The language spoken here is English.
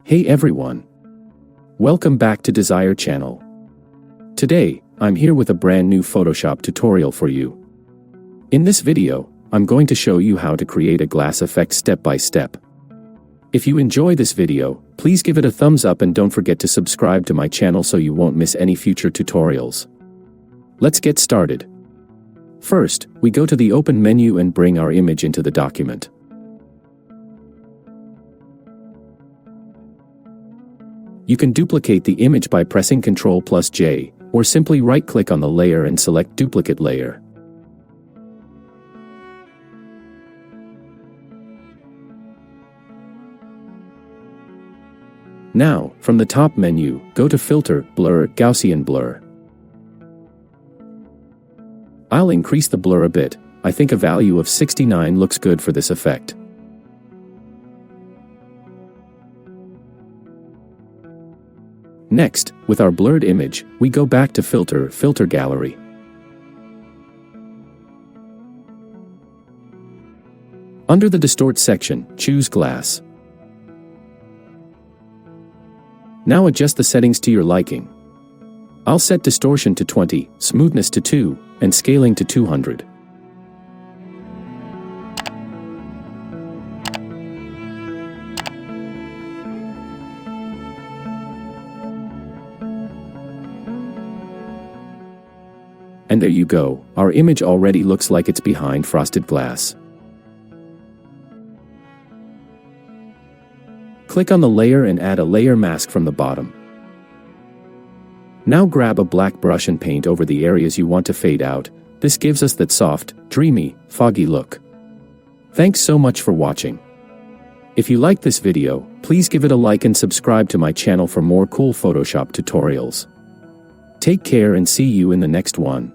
Hey everyone! Welcome back to Desire channel. Today, I'm here with a brand new Photoshop tutorial for you. In this video, I'm going to show you how to create a glass effect step by step. If you enjoy this video, please give it a thumbs up and don't forget to subscribe to my channel so you won't miss any future tutorials. Let's get started. First, we go to the Open menu and bring our image into the document. You can duplicate the image by pressing Ctrl+J, or simply right-click on the layer and select Duplicate Layer. Now, from the top menu, go to Filter, Blur, Gaussian Blur. I'll increase the blur a bit. I think a value of 69 looks good for this effect. Next, with our blurred image, we go back to Filter, Filter Gallery. Under the Distort section, choose Glass. Now adjust the settings to your liking. I'll set distortion to 20, smoothness to 2, and scaling to 200. And there you go, our image already looks like it's behind frosted glass. Click on the layer and add a layer mask from the bottom. Now grab a black brush and paint over the areas you want to fade out. This gives us that soft, dreamy, foggy look. Thanks so much for watching. If you liked this video, please give it a like and subscribe to my channel for more cool Photoshop tutorials. Take care and see you in the next one.